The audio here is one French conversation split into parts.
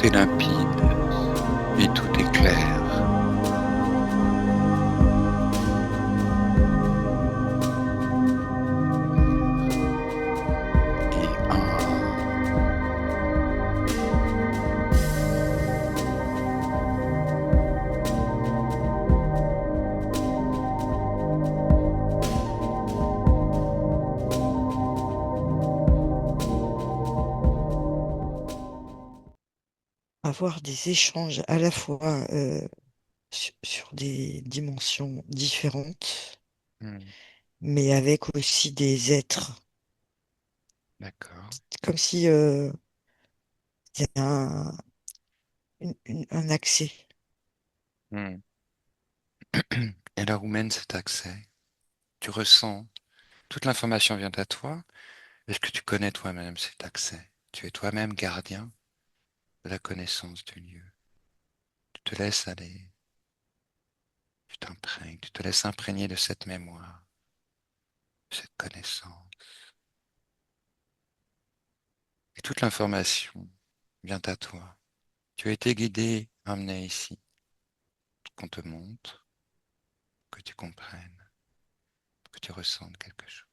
est limpide et tout est clair. Et avoir des échanges à la fois sur des dimensions différentes, hmm, mais avec aussi des êtres. d'accord. C'est comme si il y a un accès. Hmm. Et là où mène cet accès? Tu ressens, toute l'information vient à toi. Est-ce que tu connais toi-même cet accès? Tu es toi-même gardien de la connaissance du lieu. Tu te laisses aller, tu t'imprègnes, tu te laisses imprégner de cette mémoire, de cette connaissance. Et toute l'information vient à toi. Tu as été guidé, amené ici, qu'on te montre, que tu comprennes, que tu ressentes quelque chose.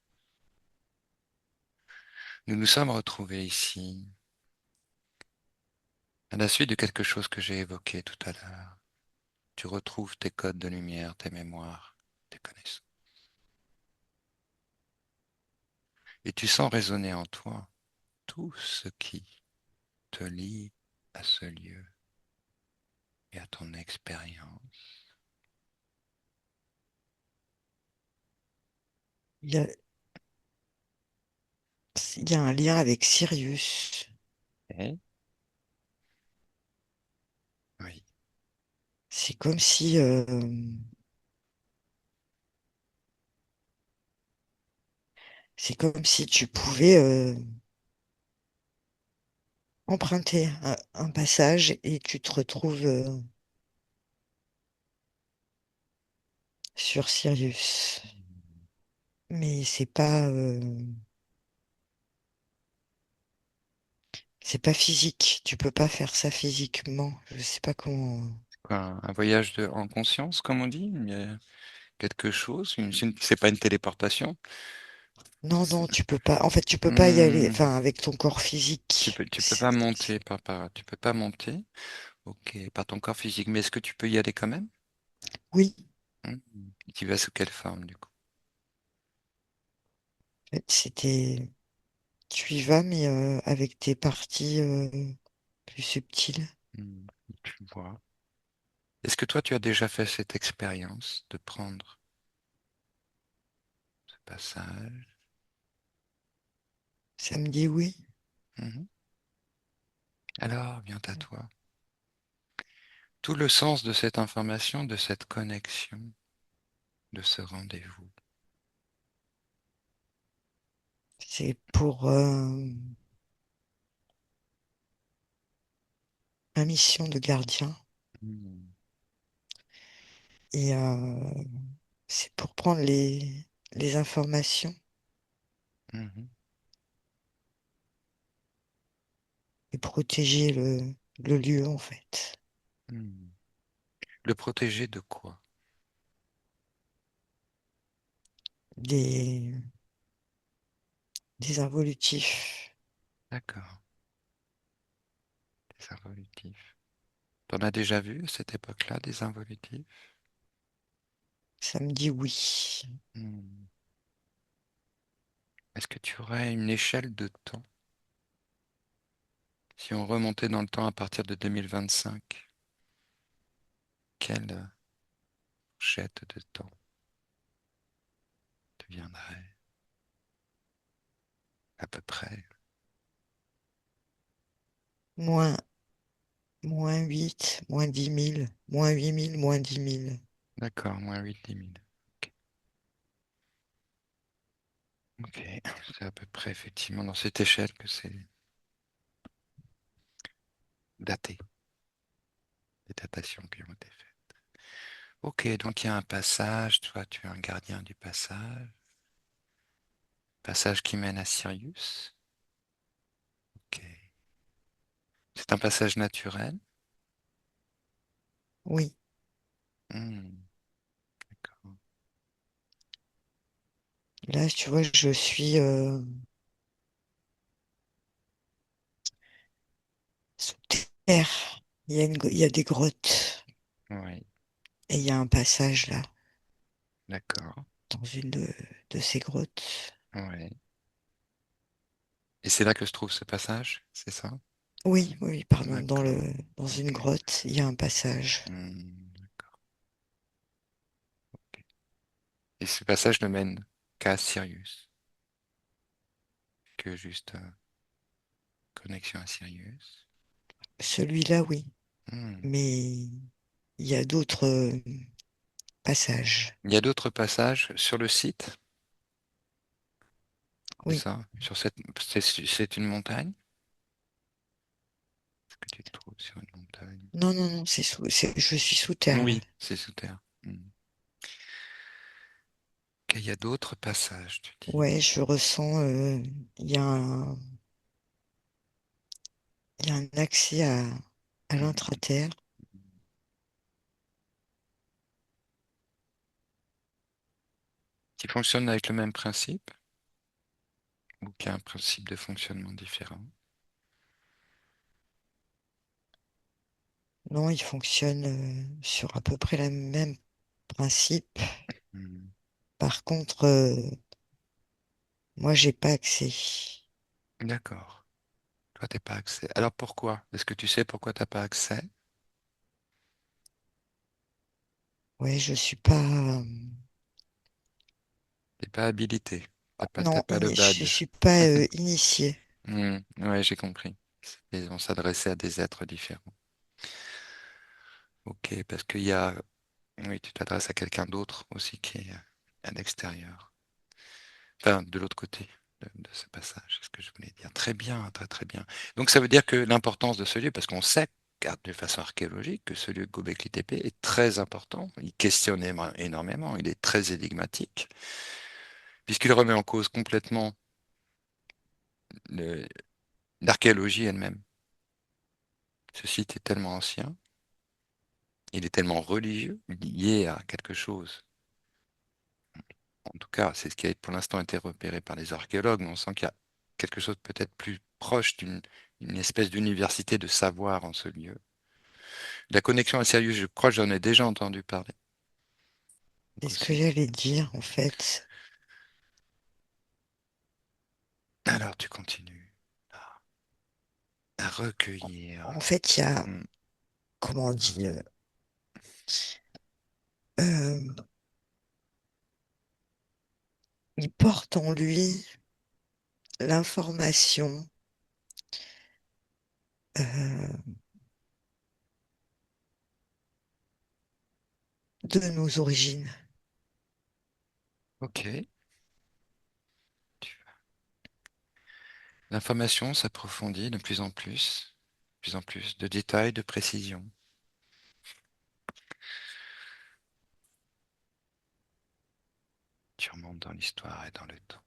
Nous nous sommes retrouvés ici à la suite de quelque chose que j'ai évoqué tout à l'heure. Tu retrouves tes codes de lumière, tes mémoires, tes connaissances. Et tu sens résonner en toi tout ce qui te lie à ce lieu et à ton expérience. Il y a, il y a un lien avec Sirius. Et oui, C'est comme si tu pouvais emprunter un passage et tu te retrouves sur Sirius. Mais c'est pas physique. Tu peux pas faire ça physiquement. Je sais pas comment. quoi, un voyage en conscience, comme on dit, mais quelque chose, c'est pas une téléportation. Non, non, tu peux pas. En fait, tu peux pas y aller. Hmm, Enfin, avec ton corps physique. tu peux pas monter tu peux pas monter, ok, par ton corps physique, mais est-ce que tu peux y aller quand même? Oui, Hmm. Tu vas sous quelle forme du coup? en fait, c'était. Tu y vas, mais avec tes parties plus subtiles. Hmm. Tu vois. Est-ce que toi tu as déjà fait cette expérience de prendre ce passage? Ça me dit oui. Mhm. Alors, vient à toi. Tout le sens de cette information, de cette connexion, de ce rendez-vous. C'est pour ma mission de gardien. Hmm. Et c'est pour prendre les informations Mhm. et protéger le lieu, en fait. Hmm. Le protéger de quoi? Des, des involutifs. D'accord, des involutifs. T'en as déjà vu à cette époque-là, des involutifs? Ça me dit oui. Hmm. Est-ce que tu aurais une échelle de temps? Si on remontait dans le temps à partir de 2025, quelle fourchette de temps deviendrait à peu près? Moins, moins 8 moins 10 000 moins 8 000 moins 10 000. D'accord, moins 8 10 000. Ok, ok. C'est à peu près effectivement dans cette échelle que c'est daté, les datations qui ont été faites. Ok, donc il y a un passage, toi tu es un gardien du passage, passage qui mène à Sirius. Ok. C'est un passage naturel. Oui, Hmm, d'accord. là, tu vois, je suis sous terre. Il y a des grottes Oui, et il y a un passage là, d'accord. dans une de ces grottes. Oui. Et c'est là que se trouve ce passage, c'est ça? Oui, oui, pardon, D'accord. dans une Ok. grotte, il y a un passage. D'accord. Ok. Et ce passage ne mène qu'à Sirius, que juste connexion à Sirius. Celui-là, oui, Hmm. mais il y a d'autres passages. Il y a d'autres passages sur le site, c'est Oui, ça? C'est une montagne? Est-ce que tu te trouves sur une montagne? non, non, non, je suis sous terre là. Oui, c'est sous terre. Ok, il y a d'autres passages, tu dis. Ouais, je ressens, il y a il y a un accès à Hmm. l'intraterre. Qui fonctionnent avec le même principe ou qui a un principe de fonctionnement différent? Non, il fonctionne sur à peu près le même principe. Hmm. Par contre, moi, j'ai pas accès. D'accord. Toi, t'es pas accès. Alors pourquoi? Est-ce que tu sais pourquoi t'as pas accès? Ouais, je suis pas. T'es pas habilité. T'as Non, pas le je badge. suis pas initiée. Ouais, j'ai compris. Ils vont s'adresser à des êtres différents. Ok, parce qu'il y a, oui, tu t'adresses à quelqu'un d'autre aussi qui est à l'extérieur. Enfin, de l'autre côté de ce passage, c'est ce que je voulais dire. Très bien, très très bien. Donc ça veut dire que l'importance de ce lieu, parce qu'on sait, car de façon archéologique, que ce lieu de Göbekli Tepe est très important. Il questionne énormément, il est très énigmatique, puisqu'il remet en cause complètement le- l'archéologie elle-même. Ce site est tellement ancien, il est tellement religieux, lié à quelque chose. En tout cas, c'est ce qui a pour l'instant été repéré par les archéologues, mais on sent qu'il y a quelque chose de peut-être plus proche d'une une espèce d'université de savoir en ce lieu. La connexion à Sirius, je crois que j'en ai déjà entendu parler C'est ce que aussi. j'allais dire, en fait. Alors tu continues à recueillir. En fait, il y a, Hmm, comment dire, euh, il porte en lui l'information euh, de nos origines. ok. L'information s'approfondit de plus en plus de détails, de précision. Tu remontes dans l'histoire et dans le temps.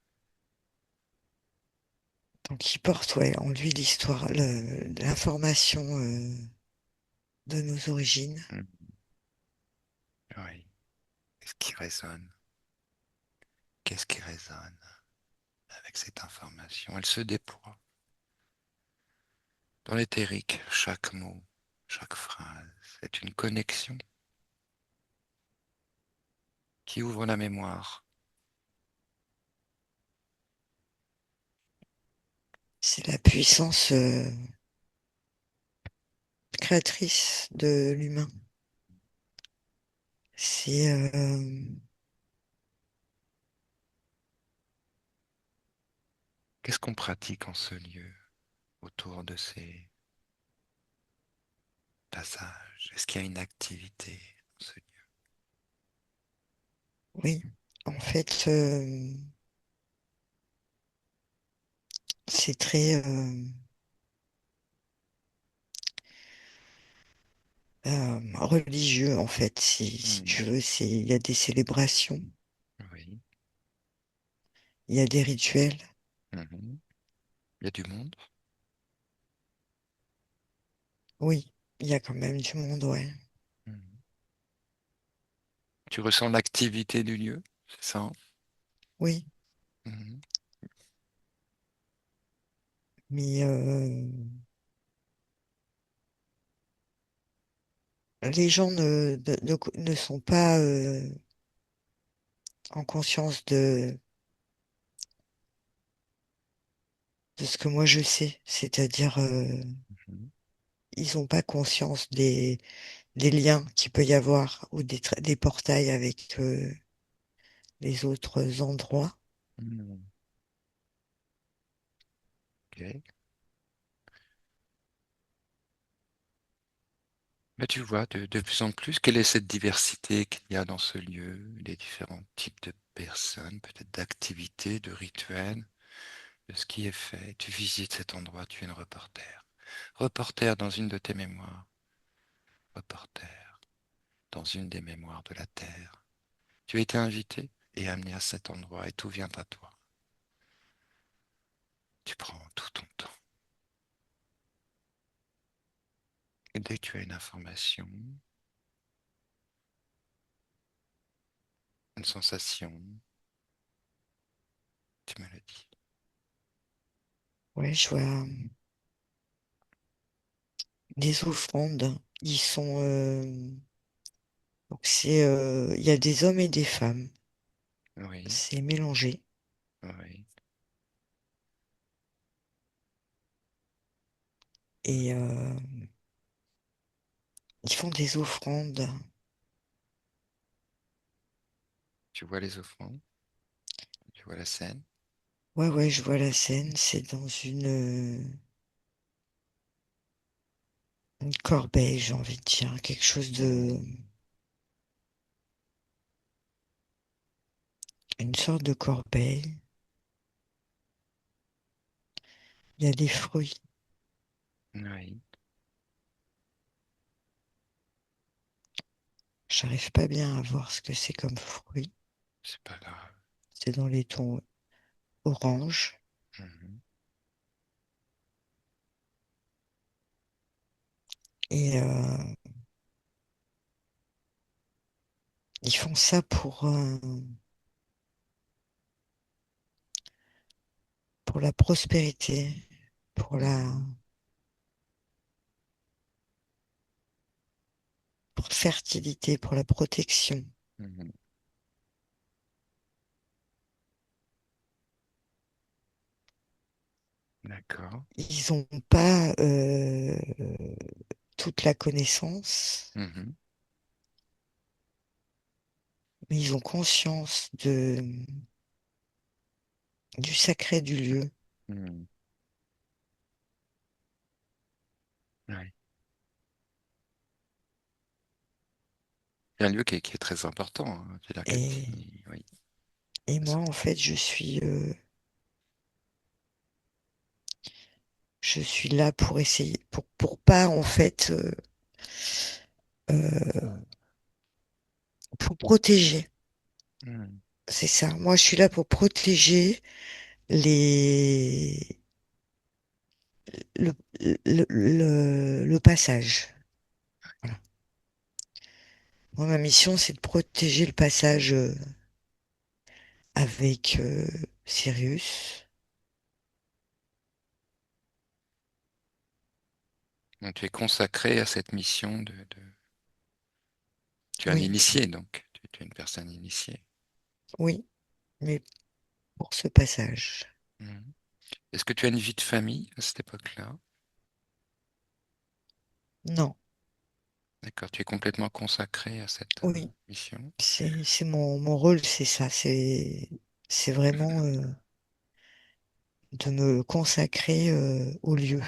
Donc, il porte, ouais, en lui l'histoire, l'information de nos origines. Hmm, oui. Qu'est-ce qui résonne? Qu'est-ce qui résonne avec cette information? Elle se déploie dans l'éthérique. Chaque mot, chaque phrase est une connexion qui ouvre la mémoire. C'est la puissance créatrice de l'humain. C'est Qu'est-ce qu'on pratique en ce lieu autour de ces passages? Est-ce qu'il y a une activité dans ce lieu? oui, en fait, c'est très religieux, en fait, si Hmm, tu veux, il y a des célébrations, oui. il y a des rituels, Mhm. Il y a du monde. Oui, il y a quand même du monde, ouais. Mhm. Tu ressens l'activité du lieu, c'est ça, hein? Oui, Mhm. mais les gens ne sont pas en conscience de ce que moi je sais. C'est-à-dire, Mhm. ils n'ont pas conscience des liens qu'il peut y avoir ou des portails avec les autres endroits. Mhm. Ok. Mais tu vois de plus en plus quelle est cette diversité qu'il y a dans ce lieu, les différents types de personnes, peut-être d'activités, de rituels, de ce qui est fait. Tu visites cet endroit, tu es une reporter. Reporter dans une de tes mémoires. Reporter dans une des mémoires de la Terre. Tu as été invité et amené à cet endroit et tout vient à toi. Tu prends tout ton temps. Et dès que tu as une information, une sensation, tu me le dis. Ouais, je vois des offrandes. Ils sont, donc il y a des hommes et des femmes. Oui, C'est mélangé. oui. Et ils font des offrandes. Tu vois les offrandes, tu vois la scène. Ouais, ouais, je vois la scène. C'est dans une corbeille, j'ai envie de dire. Quelque chose de... Une sorte de corbeille. Il y a des fruits. Oui, J'arrive pas bien à voir ce que c'est comme fruit. c'est pas grave. C'est dans les tons orange. Mhm, Et ils font ça pour la prospérité, pour mhm, pour la fertilité, pour la protection. mhm. D'accord. Ils n'ont pas toute la connaissance, Mhm, mais ils ont conscience du sacré du lieu. mhm. Ouais. C'est un lieu qui est très important, hein. C'est-à-dire que Et, oui. et moi, en fait, je suis là pour essayer, pour pas, en fait, euh, pour protéger. Mhm, C'est ça. Moi, je suis là pour protéger les, le, le passage. Voilà. Moi, ma mission, c'est de protéger le passage avec Sirius. donc tu es consacré à cette mission Tu es un Oui, initié, donc. Tu es une personne initiée. oui, mais pour ce passage. Mhm. Est-ce que tu as une vie de famille à cette époque-là? Non, D'accord, tu es complètement consacré à cette oui, mission. c'est mon rôle, c'est ça. C'est vraiment de me consacrer au lieu.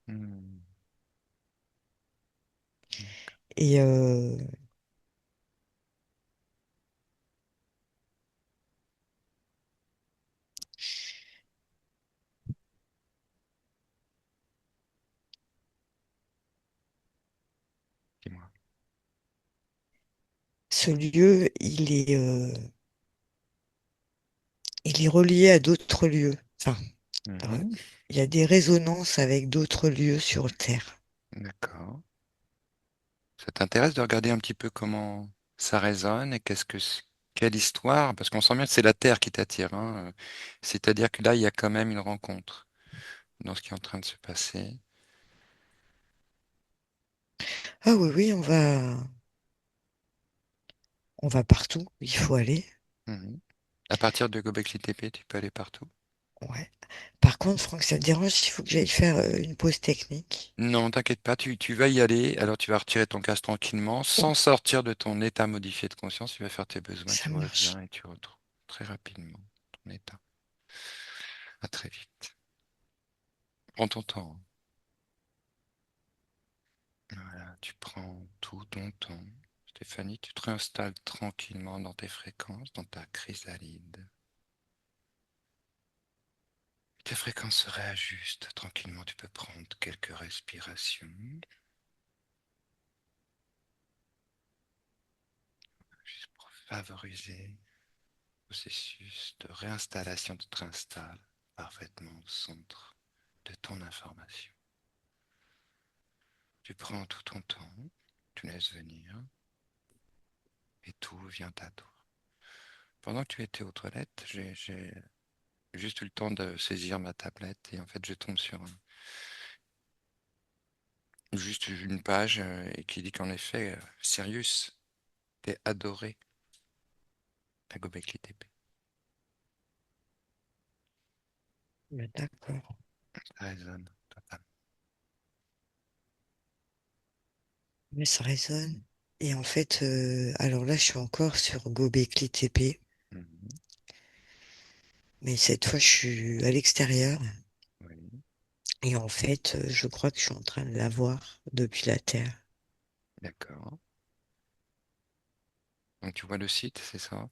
Mhm. Et Dis-moi. ce lieu, il est relié à d'autres lieux. Enfin, euh, Mhm. il y a des résonances avec d'autres lieux sur Terre. D'accord. Ça t'intéresse de regarder un petit peu comment ça résonne et quelle histoire? Parce qu'on sent bien que c'est la Terre qui t'attire, hein. C'est-à-dire que là, il y a quand même une rencontre dans ce qui est en train de se passer. Ah oui, oui, on va partout. Il faut aller. Mhm. À partir de Göbekli Tepe, tu peux aller partout. Ouais. Par contre, Franck, ça te dérange, il faut que j'aille faire une pause technique. Non, t'inquiète pas, tu vas y aller. Alors tu vas retirer ton casque tranquillement, sans sortir de ton état modifié de conscience. Tu vas faire tes besoins, Ça tu marche. reviens et tu retrouves très rapidement ton état. À très vite. Prends ton temps, hein. Voilà, tu prends tout ton temps. Stéphanie, tu te réinstalles tranquillement dans tes fréquences, dans ta chrysalide. Tes fréquences se réajustent tranquillement. Tu peux prendre quelques respirations, juste pour favoriser le processus de réinstallation. Tu te réinstalles parfaitement au centre de ton information. Tu prends tout ton temps, tu laisses venir et tout vient à toi. Pendant que tu étais aux toilettes, j'ai juste eu le temps de saisir ma tablette et en fait je tombe sur juste une page et qui dit qu'en effet, Sirius t'es adoré à Göbekli Tepe. D'accord. Ça résonne totalement. Mais ça résonne. Et en fait, alors là, je suis encore sur Gobekli Tepe, Mhm. mais cette fois, je suis à l'extérieur. Oui, Et en fait, je crois que je suis en train de la voir depuis la Terre. d'accord. Donc tu vois le site, c'est ça?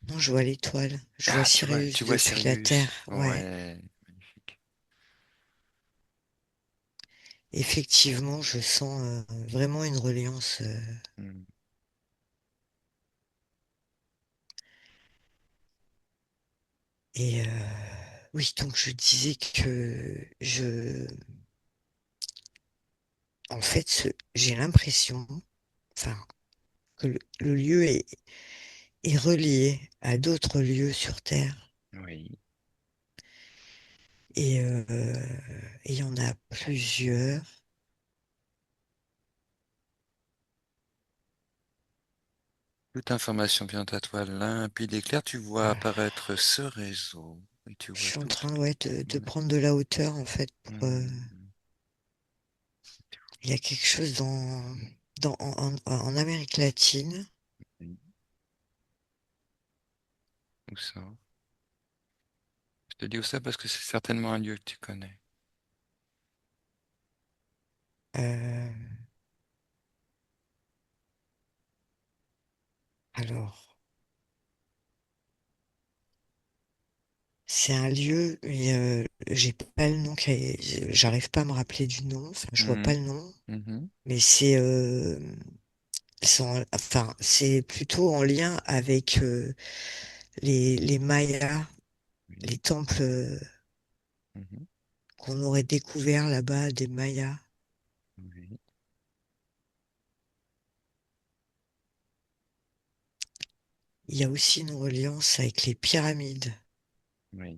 Non, je vois l'étoile. Je vois Ah, Sirius tu vois depuis la Sirius. Terre. Ouais. Ouais, magnifique. Effectivement, je sens vraiment une reliance. Mhm. Et oui, donc je disais que en fait, j'ai l'impression, enfin, que le lieu est relié à d'autres lieux sur Terre. Oui. Et il y en a plusieurs. Toute information vient à toi limpide et claire. Tu vois Voilà. apparaître ce réseau et tu Je vois suis en tout. train, ouais, de Ouais. prendre de la hauteur, en fait. Mhm. Il y a quelque chose en Amérique latine. Oui. Où ça? Je te dis où ça parce que c'est certainement un lieu que tu connais. euh, alors, c'est un lieu, mais j'ai pas le nom, j'arrive pas à me rappeler du nom. Enfin, je vois pas Mhm. le nom, Mhm. mais enfin, c'est plutôt en lien avec les Mayas, les Oui. temples Mhm. qu'on aurait découverts là-bas des Mayas. Oui. Il y a aussi une reliance avec les pyramides. Oui.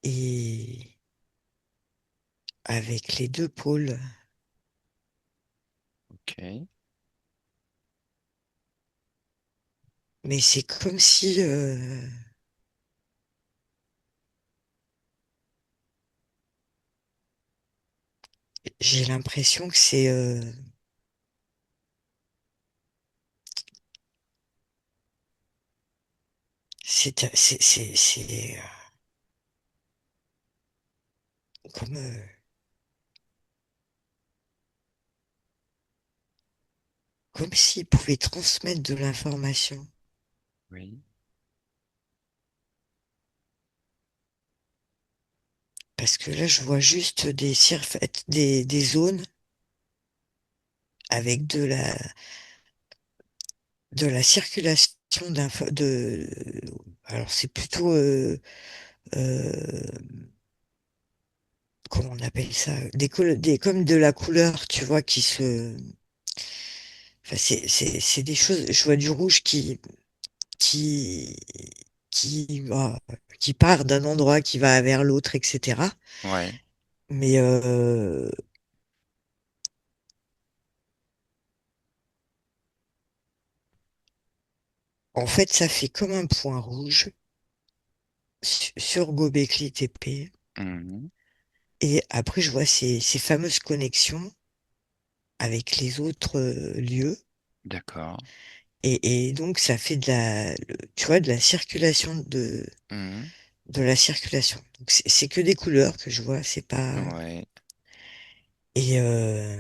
Et avec les deux pôles. Ok. Mais c'est comme si j'ai l'impression que c'est comme, comme s'ils pouvaient transmettre de l'information. Oui. Parce que là, je vois juste des zones avec de la circulation alors c'est plutôt euh, comment on appelle ça? Comme de la couleur, tu vois, enfin, c'est des choses, je vois du rouge qui, qui part d'un endroit, qui va vers l'autre, etc. Ouais. Mais en fait, ça fait comme un point rouge sur Gobekli Tepe. Mhm. Et après, je vois ces fameuses connexions avec les autres lieux. D'accord. Et donc, ça fait tu vois, de la circulation Mhm. de la circulation. Donc, c'est que des couleurs que je vois, c'est pas. Ouais. Et, euh,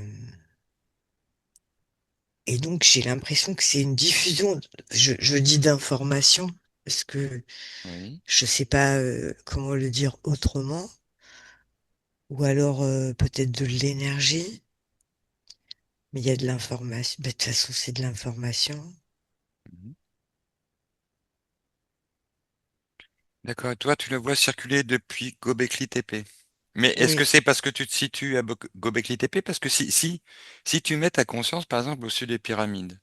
et donc, j'ai l'impression que c'est une diffusion, je dis d'informations, parce que Oui. je sais pas comment le dire autrement, ou alors peut-être de l'énergie, mais il y a de l'information. Ben, de toute façon, c'est de l'information. Mhm. D'accord. Et toi, tu le vois circuler depuis Göbekli Tepe. Mais est-ce que Oui, c'est parce que tu te situes à Göbekli Tepe? Parce que si tu mets ta conscience, par exemple, au-dessus des pyramides,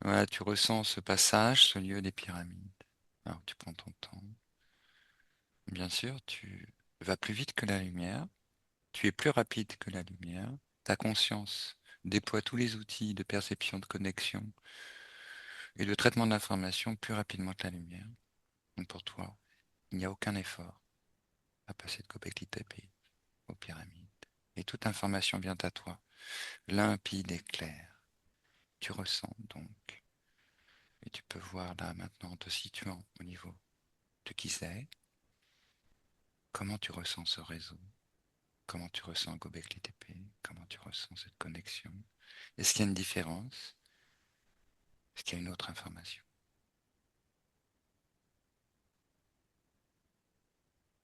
voilà, tu ressens ce passage, ce lieu des pyramides. Alors, tu prends ton temps. Bien sûr, tu vas plus vite que la lumière. Tu es plus rapide que la lumière. Ta conscience déploie tous les outils de perception, de connexion et de traitement de l'information plus rapidement que la lumière. Donc pour toi, il n'y a aucun effort à passer de Göbekli Tepe aux pyramides. Et toute information vient à toi, limpide et claire. Tu ressens donc, et tu peux voir là maintenant en te situant au niveau de qui c'est, comment tu ressens ce réseau, comment tu ressens Göbekli Tepe, comment tu ressens cette connexion. Est-ce qu'il y a une différence? Est-ce qu'il y a une autre information?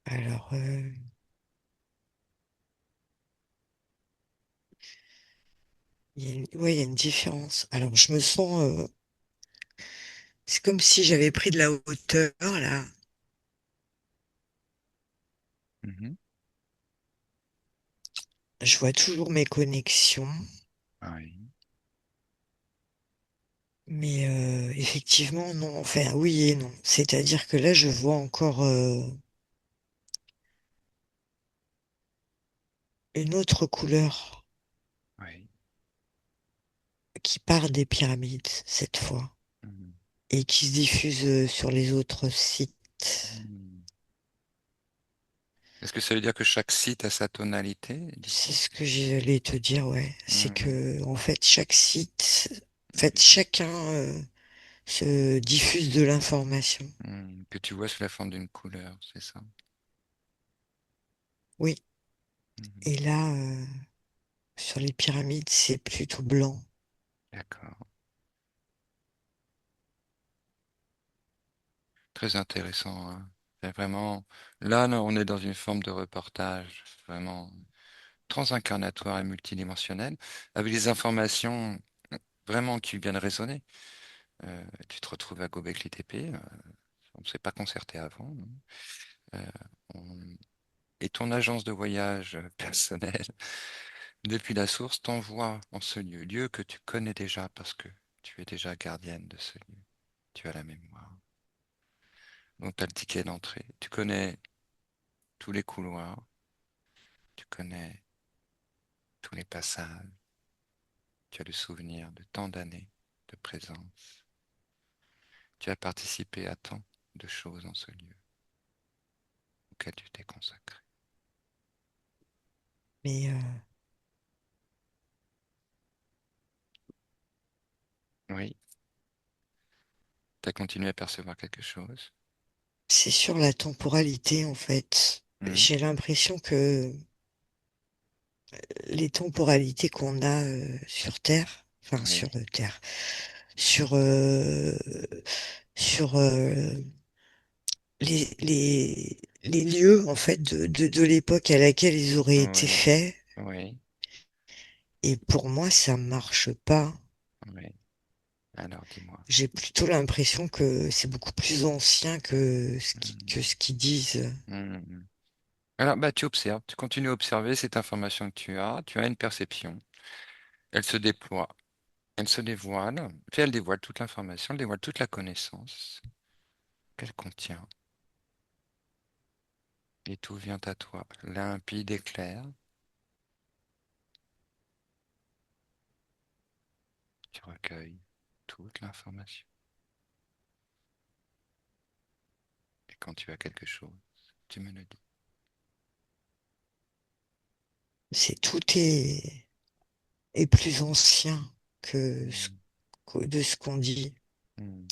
alors, ouais, il y a une différence. Alors, je me sens, c'est comme si j'avais pris de la hauteur, là. Mhm. Je vois toujours mes connexions, Oui, mais effectivement, non. Enfin, oui et non. C'est-à-dire que là, je vois encore une autre couleur oui. qui part des pyramides, cette fois, Mhm. et qui se diffuse sur les autres sites. Mhm. Est-ce que ça veut dire que chaque site a sa tonalité C'est différente? ce que j'allais te dire, ouais. C'est Mhm. que, en fait, chaque site, en fait, Mhm. chacun se diffuse de l'information. Mhm. Que tu vois sous la forme d'une couleur, c'est ça? Oui. Mhm. Et là, sur les pyramides, c'est plutôt blanc. D'accord. Très intéressant, hein. C'est vraiment, là, non, on est dans une forme de reportage vraiment transincarnatoire et multidimensionnel, avec des informations vraiment qui viennent résonner. Tu te retrouves à Göbekli Tepe, on ne s'est pas concerté avant, non. Euh, on- Et ton agence de voyage personnelle, depuis la source, t'envoie en ce lieu, lieu que tu connais déjà parce que tu es déjà gardienne de ce lieu. Tu as la mémoire. Donc tu as le ticket d'entrée. Tu connais tous les couloirs, tu connais tous les passages, tu as le souvenir de tant d'années de présence. Tu as participé à tant de choses en ce lieu auquel tu t'es consacré. Mais Oui, tu as continué à percevoir quelque chose. c'est sur la temporalité, en fait. Hmm. J'ai l'impression que les temporalités qu'on a sur Terre, enfin Oui, sur Terre, sur, euh, sur les lieux, en fait, de l'époque à laquelle ils auraient été oui, faits, oui, et pour moi, ça marche pas. oui. Alors, dis-moi. J'ai plutôt l'impression que c'est beaucoup plus ancien que Hmm, ce qu'ils disent. hmm. Alors, bah, tu observes, tu continues à observer cette information que tu as une perception, elle se déploie, elle se dévoile, puis elle dévoile toute l'information, elle dévoile toute la connaissance qu'elle contient, et tout vient à toi, limpide et clair, tu recueilles toute l'information, et quand tu as quelque chose, tu me le dis. Tout est plus ancien que Hmm, de ce qu'on dit. hmm.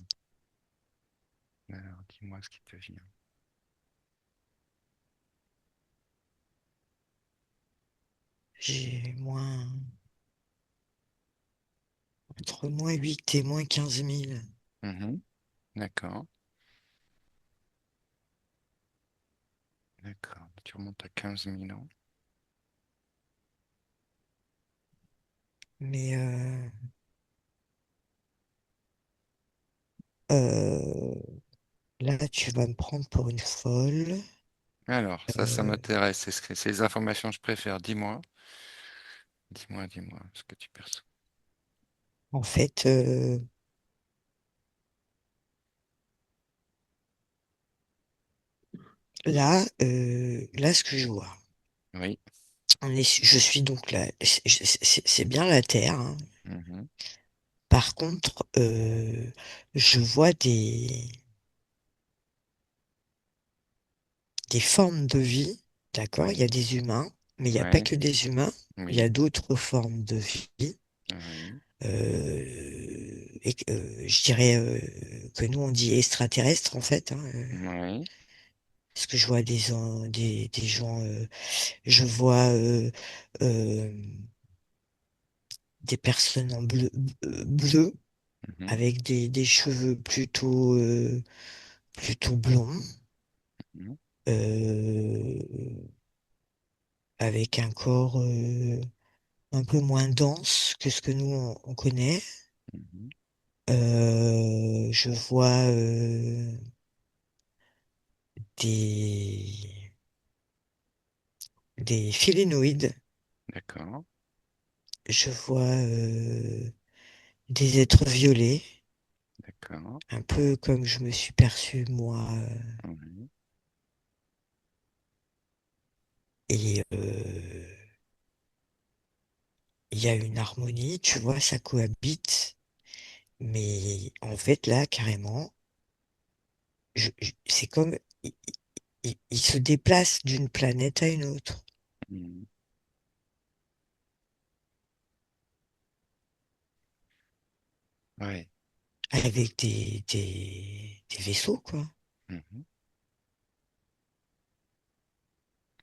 Alors, dis-moi ce qui te vient. J'ai entre -8 et -15 000. Mhm. D'accord, d'accord, tu remontes à 15 000 ans. Mais euh, là, tu vas me prendre pour une folle. Alors, ça Euh, m'intéresse, c'est les informations que je préfère, dis-moi. Dis-moi ce que tu perçois. En fait, là, ce que je vois, Oui. je suis donc là, c'est bien la Terre, hein. Mhm. Par contre, je vois des formes de vie, d'accord? Il y Oui. a des humains, mais il n'y a pas Oui. que des humains. Il y a Oui. d'autres formes de vie. Oui. Je dirais que nous, on dit extraterrestres, en fait, hein, Oui. parce que je vois des gens, je vois euh, des personnes en bleu Mhm. avec des cheveux plutôt blonds, Mhm. euh, avec un corps un peu moins dense que ce que nous on connaît. Mhm. Je vois des, des félénoïdes. D'accord. Je vois des êtres violets, D'accord. un peu comme je me suis perçue moi. Oui. Et il y a une harmonie, tu vois, ça cohabite. Mais en fait, là, carrément, c'est comme il se déplace d'une planète à une autre Mhm. Ouais. avec des vaisseaux, quoi. Mhm.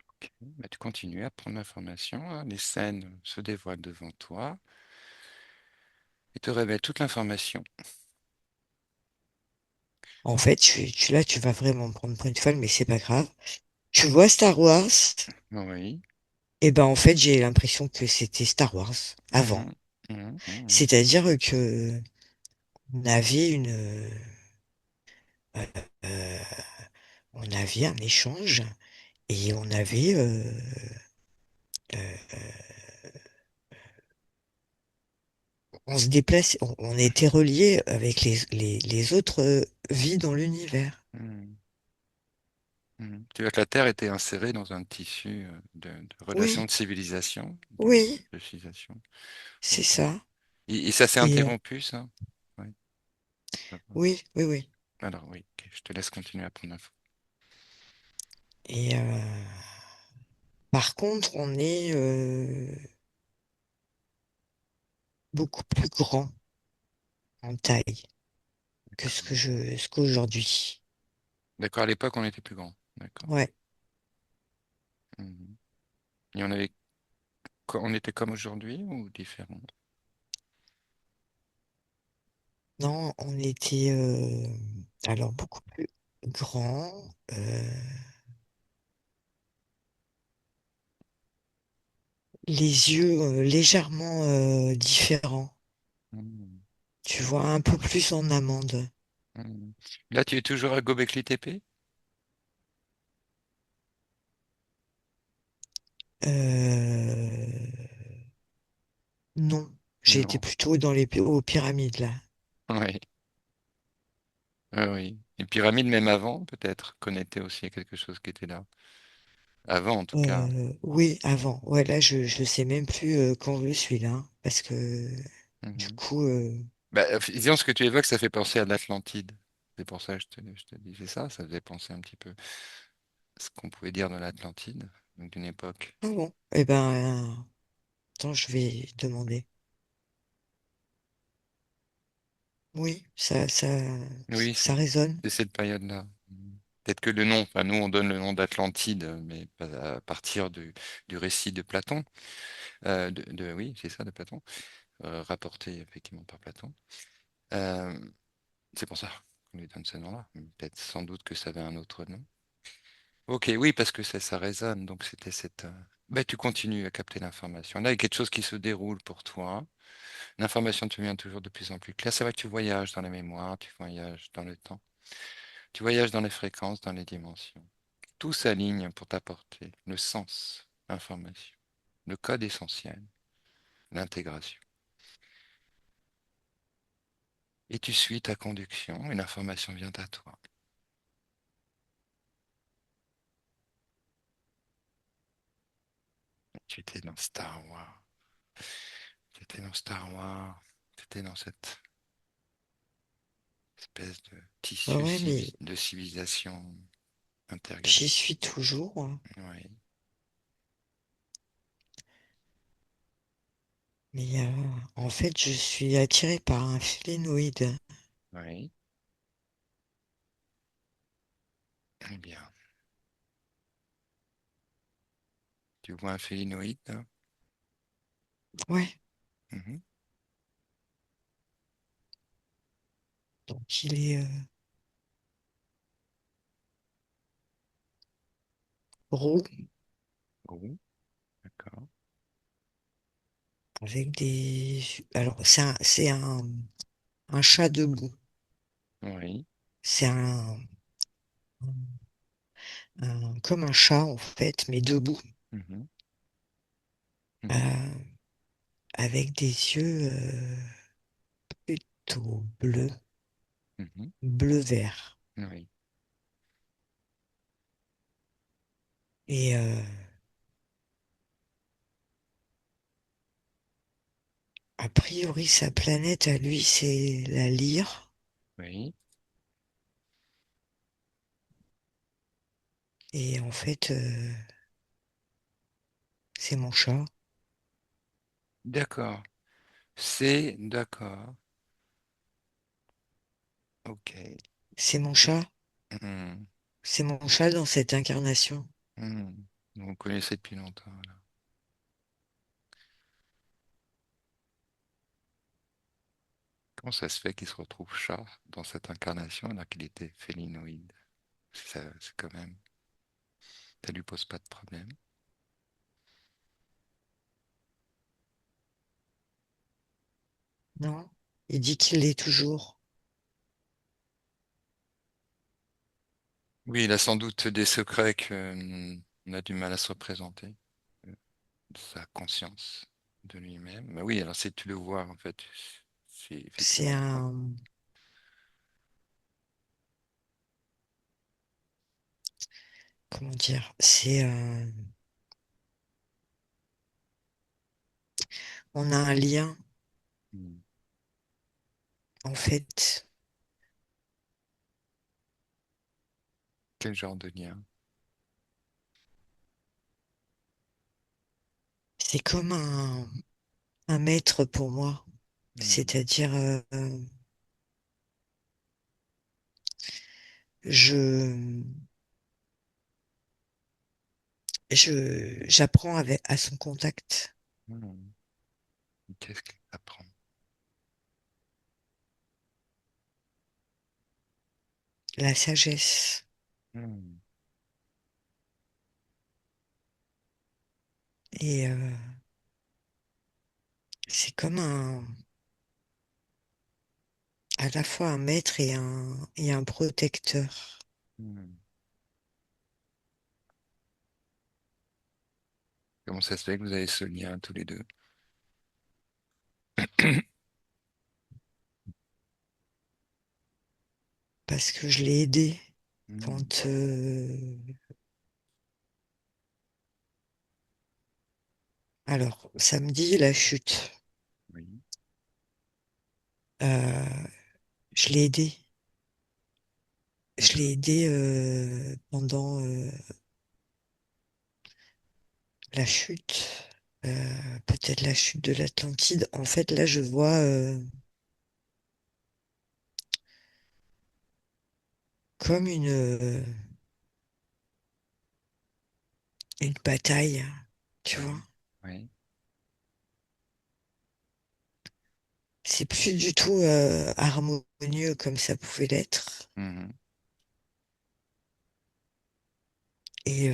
Ok. Bah, tu continues à prendre l'information, hein. Les scènes se dévoilent devant toi et te révèlent toute l'information. En fait, là, tu vas vraiment me prendre pour une folle, mais c'est pas grave. Tu vois Star Wars? Oui. Et ben, en fait, j'ai l'impression que c'était Star Wars avant. Mhm. Mhm. Mhm. C'est-à-dire que on avait euh, euh, on avait un échange et on se déplace, on était reliés avec les autres vies dans l'univers. Mhm. Mhm. Tu vois que la Terre était insérée dans un tissu de relations Oui, de civilisation, oui, de civilisation. c'est Ok. ça. Et ça s'est Et interrompu, ça? Oui. Ça va. oui, oui, oui. Alors oui, ok, je te laisse continuer à prendre l'info. Et par contre, on est beaucoup plus grand en taille que D'accord. ce qu'aujourd'hui. D'accord, à l'époque, on était plus grand. D'accord. Ouais. Mhm. Et on était comme aujourd'hui ou différent? Non, on était alors beaucoup plus grand, les yeux légèrement différents. Mhm. tu vois, un peu plus en amande. Hmm. Là, tu es toujours à Göbekli Tepe? Euh, non, j'ai été Non. plutôt dans aux pyramides là. Oui. Oui. Les pyramides, même avant, peut-être, connectées aussi à quelque chose qui était là. Avant, en tout cas. Oui, avant. Ouais, là, je sais même plus quand je suis là, hein, parce que du Mhm. coup, Bah, disons, ce que tu évoques, ça fait penser à l'Atlantide. C'est pour ça que je te disais ça. Ça faisait penser un petit peu à ce qu'on pouvait dire de l'Atlantide, donc d'une époque. ah bon. Eh ben, attends, je vais demander. Oui, Oui, ça résonne. c'est cette période-là. Peut-être que le nom, enfin, nous, on donne le nom d'Atlantide, mais pas à partir du récit de Platon. Oui, c'est ça, de Platon, rapporté effectivement par Platon. Euh, c'est pour ça qu'on lui donne ce nom-là. Peut-être sans doute que ça avait un autre nom. Ok, oui, parce que ça résonne. Donc c'était cette. Ben, tu continues à capter l'information. Là, il y a quelque chose qui se déroule pour toi. L'information te devient toujours de plus en plus claire. C'est vrai que tu voyages dans la mémoire, tu voyages dans le temps, tu voyages dans les fréquences, dans les dimensions. Tout s'aligne pour t'apporter le sens, l'information, le code essentiel, l'intégration. Et tu suis ta conduction et l'information vient à toi. Tu étais dans Star Wars. Tu étais dans Star Wars. Tu étais dans cette espèce de Ouais, tissu ouais, mais de civilisation j'y intergalactique. suis toujours, hein. Oui, Mais en fait, je suis attirée par un phélénoïde. oui. Eh bien, tu vois un phélinoïde là. Ouais, Mhm. donc il est roux Oh, d'accord. avec des. Alors, un chat debout. Oui. C'est comme un chat en fait, mais debout, Mhm. euh, Mhm. avec des yeux plutôt bleus, Mhm. bleu-vert. Oui. Et a priori, sa planète à lui, c'est la lyre. Oui. Et en fait, c'est mon chat. D'accord. C'est d'accord. Ok. C'est mon chat. Mhm. C'est mon chat dans cette incarnation. Mhm. Vous connaissez depuis longtemps, là. Comment ça se fait qu'il se retrouve chat dans cette incarnation alors qu'il était félinoïde? C'est quand même. Ça lui pose pas de problème. Non? Il dit qu'il l'est toujours. Oui, il a sans doute des secrets que on a du mal à se représenter, euh, de sa conscience de lui-même. Mais oui, alors si tu le vois, en fait, c'est C'est effectivement. comment dire? On a un lien, Hmm. en fait. Quel genre de lien? C'est comme un maître pour moi. Hmm. C'est-à-dire, je, j'apprends à son contact. Hmm. Qu'est-ce qu'il apprend? La sagesse. Hmm. Et c'est comme à la fois un maître et un protecteur. Hmm. Comment ça se fait que vous avez ce lien tous les deux? Parce que je l'ai aidé Hmm. quand... Alors, samedi, la chute. Oui, Euh, je l'ai aidé. Je d'accord. l'ai aidé pendant la chute. Peut-être la chute de l'Atlantide. En fait, là, je vois comme une bataille, tu vois. Oui, oui. C'est plus du tout harmonieux comme ça pouvait l'être. Mhm. Et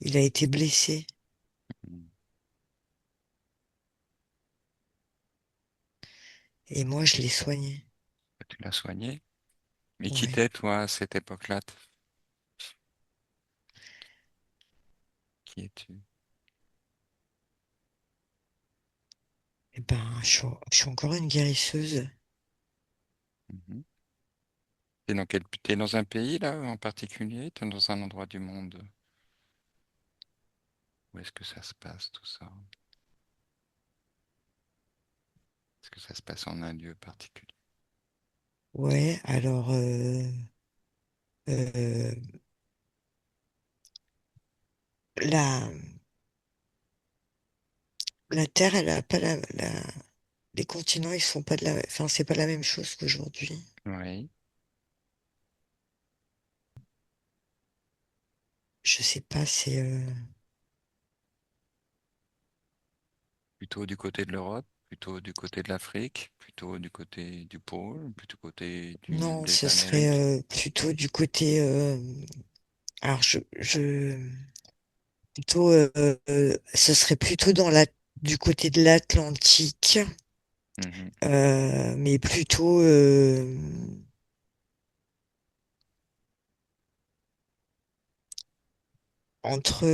il a été blessé. Mhm. Et moi, je l'ai soigné. Tu l'as soigné? Mais qui Ouais. t'es, toi, à cette époque-là? Qui es-tu? Et ben, je suis encore une guérisseuse. Mhm. T'es dans un pays, là, en particulier? T'es dans un endroit du monde? Où est-ce que ça se passe, tout ça? Est-ce que ça se passe en un lieu particulier? Ouais, alors euh, la, la Terre, elle a pas les continents, ils sont pas de la, enfin, c'est pas la même chose qu'aujourd'hui. Oui. Je sais pas, c'est Plutôt du côté de l'Europe, plutôt du côté de l'Afrique, plutôt du côté du pôle, plutôt du côté non, des ce serait Amériques. plutôt du côté, alors plutôt, ce serait plutôt du côté de l'Atlantique, Mhm. mais plutôt entre,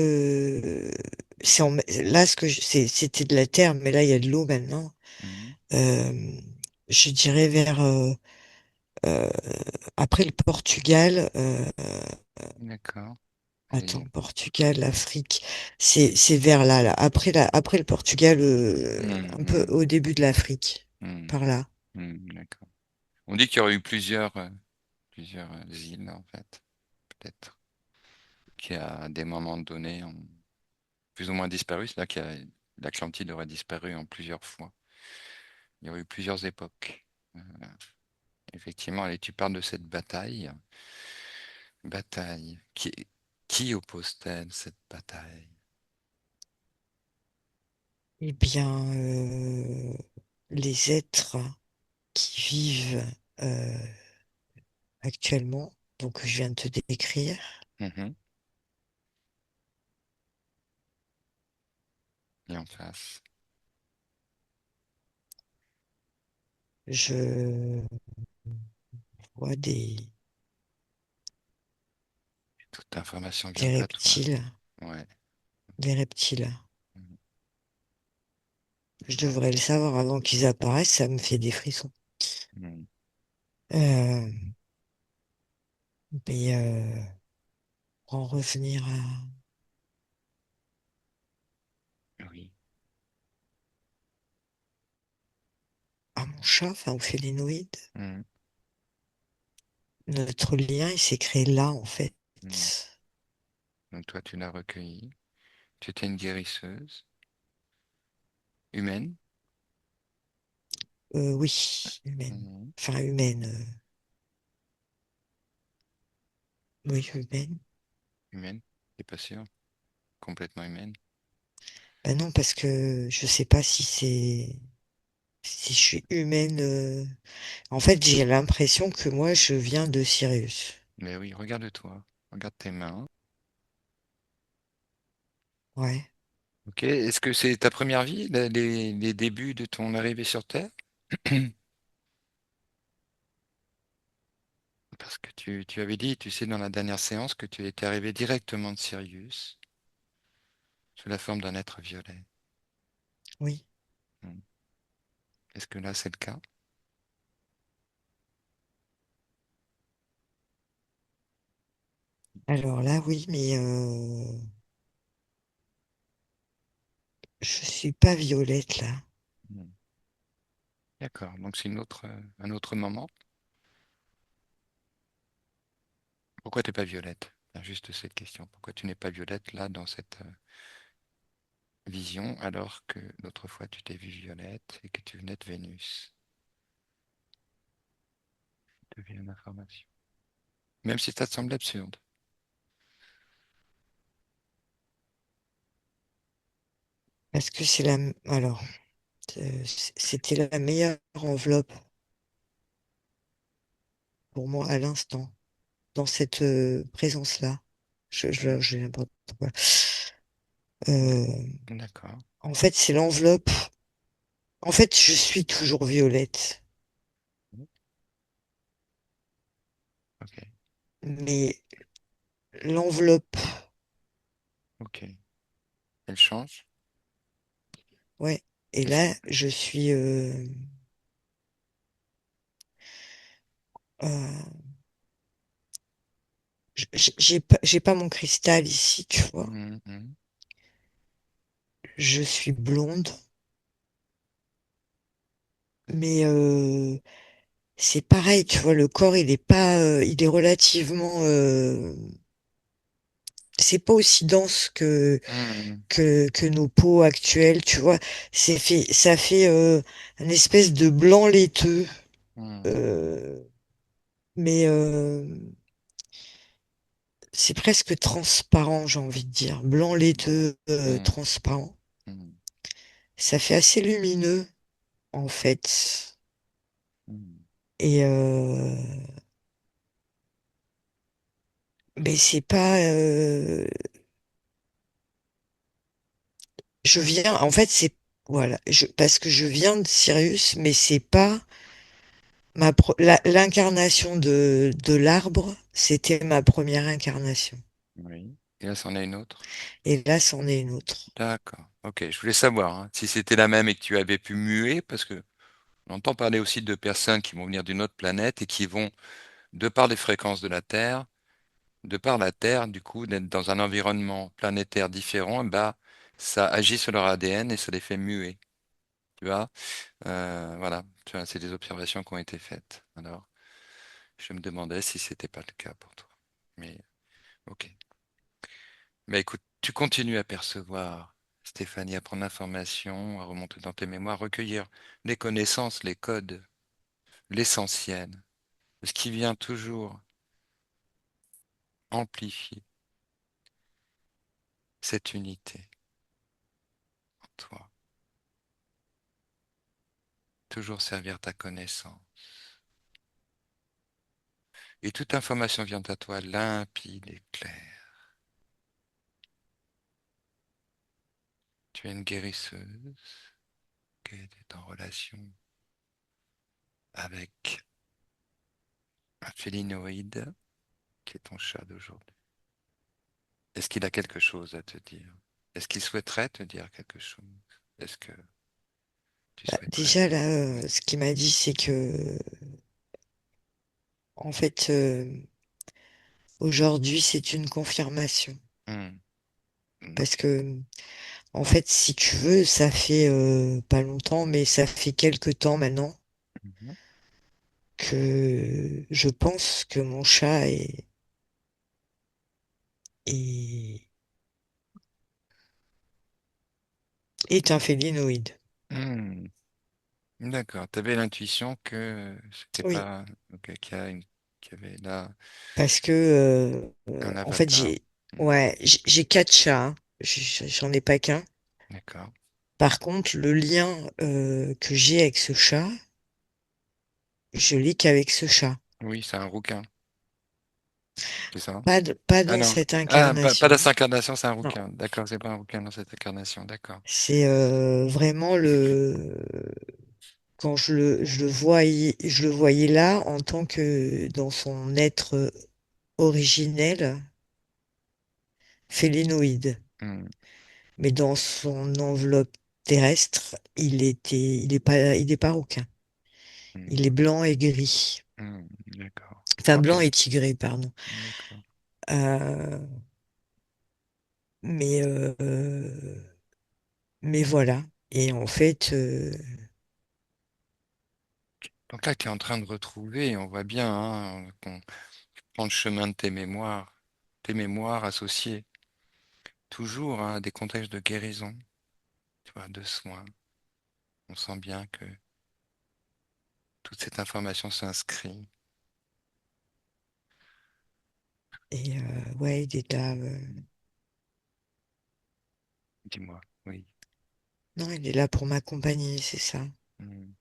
là, c'était de la terre, mais là, il y a de l'eau maintenant. Mhm. Euh, je dirais vers, euh, après le Portugal, D'accord. attends, Et... Portugal, l'Afrique, c'est vers là, là. Après le Portugal, un peu Mhm. au début de l'Afrique, Mhm. par là. Mhm. D'accord. On dit qu'il y aurait eu plusieurs îles, en fait, peut-être, qui à des moments donnés ont plus ou moins disparu. C'est-à-dire que l'Atlantide aurait disparu en plusieurs fois. Il y aurait eu plusieurs époques. Euh, Effectivement, et tu parles de cette bataille. Bataille. Qui oppose-t-elle cette bataille? Eh bien, les êtres qui vivent euh, actuellement, donc je viens de te décrire, Mhm. Et en face, je vois toute information des vient à toi. reptiles, Ouais. des reptiles. Mhm. Je devrais le savoir avant qu'ils apparaissent, ça me fait des frissons. Mhm. Euh, mais pour en revenir Oui. à mon chat, enfin au félinnoïde, Mhm. notre lien, il s'est créé là, en fait. Mhm. Donc toi, tu l'as recueilli. Tu étais une guérisseuse humaine. Oui, humaine. Mhm. Enfin, humaine. Oui, humaine. Humaine. T'es pas sûr? Complètement humaine. Ben non, parce que je sais pas si je suis humaine. En fait, j'ai l'impression que moi, je viens de Sirius. Mais oui, regarde-toi. Regarde tes mains. Ouais. Ok. Est-ce que c'est ta première vie, les débuts de ton arrivée sur Terre? Parce que tu avais dit, tu sais, dans la dernière séance, que tu étais arrivé directement de Sirius sous la forme d'un être violet. Oui. Hmm. Est-ce que là, c'est le cas? Alors là, oui, mais je suis pas violette là. Hmm. D'accord, donc c'est un autre moment. Pourquoi t'es pas violette? Ah, juste cette question. Pourquoi tu n'es pas violette là dans cette vision alors que l'autre fois tu t'es vue violette et que tu venais de Vénus? Devient une information. Même si ça te semble absurde. Parce que c'est la. Alors, c'était la meilleure enveloppe pour moi à l'instant, dans cette présence-là. Hmm. J'ai n'importe quoi. D- Euh, D'accord. En fait, c'est l'enveloppe. En fait, je suis toujours violette, Ok. mais l'enveloppe, Ok. Elle change? ouais. Et Est-ce que... là, je suis. Euh, j'ai pas mon cristal ici, tu vois. Hmm, hmm, Je suis blonde, mais c'est pareil, tu vois. Le corps, il est pas, il est relativement. C'est pas aussi dense hmm, que nos peaux actuelles, tu vois. Ça fait une espèce de blanc laiteux. hmm, euh, mais c'est presque transparent, j'ai envie de dire. Blanc laiteux, hmm, transparent. hmm, Ça fait assez lumineux, en fait. hmm. Et mais c'est pas. Je viens. En fait, c'est voilà. Parce que je viens de Sirius, mais c'est pas l'incarnation de l'arbre. C'était ma première incarnation. Oui. Et là, c'en est une autre. Et là, c'en est une autre. D'accord. Ok. Je voulais savoir hein, si c'était la même et que tu avais pu muer, parce que on entend parler aussi de personnes qui vont venir d'une autre planète et qui vont, de par les fréquences de la Terre, de par la Terre, du coup, d'être dans un environnement planétaire différent, bah, ça agit sur leur ADN et ça les fait muer. Tu vois? Voilà. Tu vois, c'est des observations qui ont été faites. Alors, je me demandais si c'était pas le cas pour toi. Mais ok. Mais écoute, tu continues à percevoir, Stéphanie, à prendre l'information, à remonter dans tes mémoires, recueillir les connaissances, les codes, l'essentiel, ce qui vient toujours amplifier cette unité en toi, toujours servir ta connaissance. Et toute information vient à toi limpide et claire. Tu es une guérisseuse qui est en relation avec un félinoïde qui est ton chat d'aujourd'hui. Est-ce qu'il a quelque chose à te dire? Est-ce qu'il souhaiterait te dire quelque chose? Est-ce que tu Bah, souhaiterais? déjà là, Oui. ce qu'il m'a dit, c'est que en fait, aujourd'hui, c'est une confirmation. Hmm. Hmm. Parce que en fait, si tu veux, ça fait pas longtemps, mais ça fait quelque temps maintenant Mhm. que je pense que mon chat est, est un félinoïde. Hmm. D'accord. Tu avais l'intuition que c'était Oui, pas ok, qu'il y avait là parce que un en fait, avatar. Hmm. j'ai quatre chats, hein. J'en ai pas qu'un. D'accord. Par contre, le lien que j'ai avec ce chat, je l'ai qu'avec ce chat. Oui, c'est un rouquin, c'est ça? Pas Ah dans non. cette Ah, pas dans incarnation. cette incarnation, c'est un Non, rouquin. D'accord, c'est pas un rouquin dans cette incarnation. D'accord. c'est vraiment le. quand je le voyais là en tant que dans son être originel, félénoïde. Hmm, Mais dans son enveloppe terrestre, il est pas rouquin. hmm, Il est blanc et gris. d'accord. Enfin, Ok, blanc et tigré, pardon. d'accord. Euh, mais, mais voilà. Et en fait, Donc là, tu es en train de retrouver, on voit bien qu'on prend le chemin de tes mémoires associées toujours à des contextes de guérison, tu vois, de soins. On sent bien que toute cette information s'inscrit. ouais, il est là. Dis-moi, oui. Non, il est là pour m'accompagner, c'est ça, Hmm.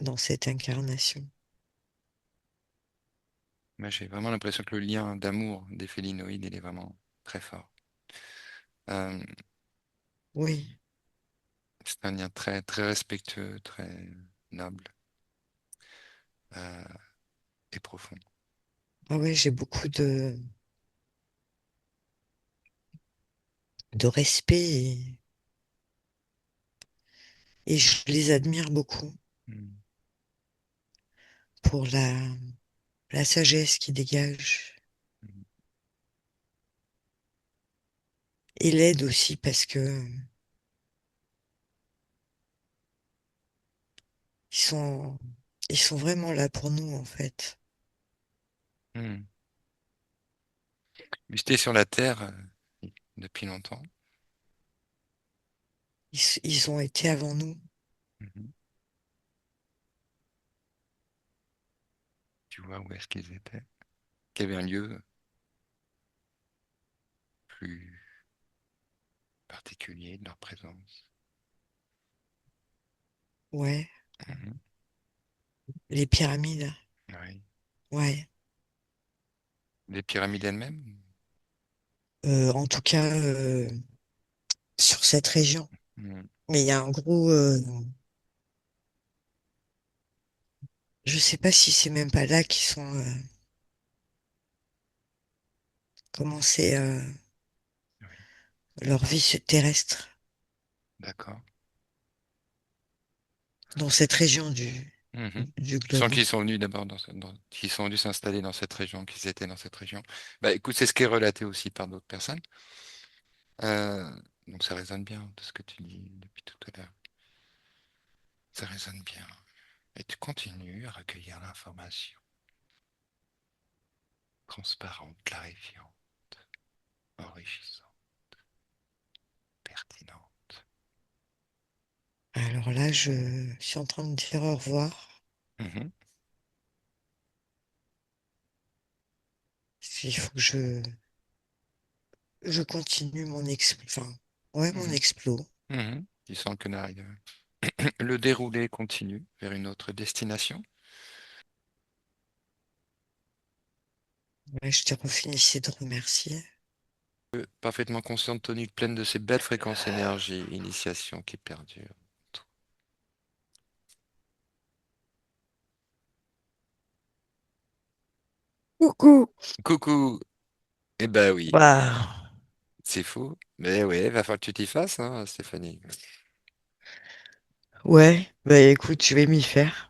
dans cette incarnation. Moi, j'ai vraiment l'impression que le lien d'amour des félinoïdes, il est vraiment très fort. Euh, Oui. c'est un lien très, très respectueux, très noble euh, et profond. Ah ouais, j'ai beaucoup de respect et je les admire beaucoup Hmm. pour la sagesse qu'ils dégagent. Hmm. Et l'aide aussi parce que ils sont, ils sont vraiment là pour nous, en fait. Hmm. Mais j'étais sur la Terre depuis longtemps. Ils ont été avant nous. Mhm. Tu vois où est-ce qu'ils étaient? Qu'il y avait un lieu plus particulier de leur présence. Ouais, Mhm. les pyramides. Oui. Ouais. Les pyramides elles-mêmes? En tout cas, sur cette région. Hmm. Mais il y a un gros, je sais pas si c'est même pas là qu'ils sont, comment c'est, Oui. leur vie terrestre, D'accord. dans cette région Mhm. du Je sens globe. qu'ils sont venus d'abord qu'ils sont venus s'installer dans cette région, qu'ils étaient dans cette région. Bah écoute, c'est ce qui est relaté aussi par d'autres personnes. Euh, donc ça résonne bien de ce que tu dis depuis tout à l'heure. Ça résonne bien. Et tu continues à recueillir l'information transparente, clarifiante, enrichissante, pertinente. Alors là, je suis en train de dire au revoir. Mhm. Il faut que je continue mon enfin, ouais, mon Mhm. explo. Mhm. Tu sens que là, le déroulé continue vers une autre destination. Ouais, je te refinis de remercier. Parfaitement consciente, tonique, pleine de ces belles fréquences énergie, initiation qui perdure. Coucou. Coucou! Eh ben oui, Bah, c'est fou. Mais oui, va falloir que tu t'y fasses, hein, Stéphanie. ouais, bah écoute, je vais m'y faire.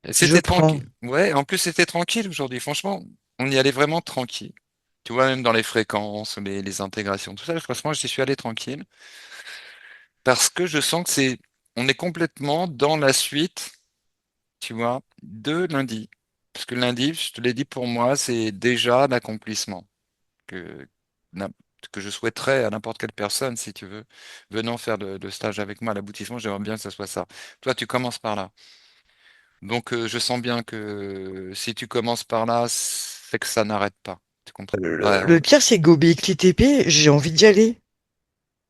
Et Je c'était prends. tranquille. Ouais, en plus c'était tranquille aujourd'hui. Franchement, on y allait vraiment tranquille. Tu vois, même dans les fréquences, les intégrations, tout ça, franchement, j'y suis allé tranquille. Parce que je sens que on est complètement dans la suite, tu vois, de lundi. Parce que lundi, je te l'ai dit pour moi, c'est déjà l'accomplissement que, n'im- que je souhaiterais à n'importe quelle personne, si tu veux, venant faire le stage avec moi à l'aboutissement, j'aimerais bien que ce soit ça. Toi, tu commences par là. Donc, je sens bien que si tu commences par là, c'est que ça n'arrête pas. Tu comprends? Ouais, Le ouais. pire, c'est Gobekli Tepe, j'ai envie d'y aller.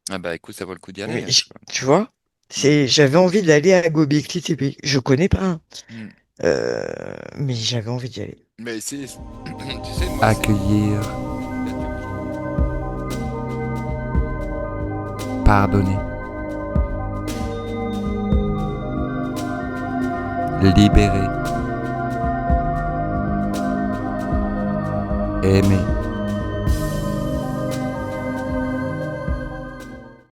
Ah bah écoute, ça vaut le coup d'y Mais aller. tu vois, Hmm. j'avais envie d'aller à Gobekli Tepe. Je connais pas, hein. Hmm. Mais j'avais envie d'y aller. Mais tu sais, moi, c'est Accueillir, la Turquie. pardonner. libéré, aimé.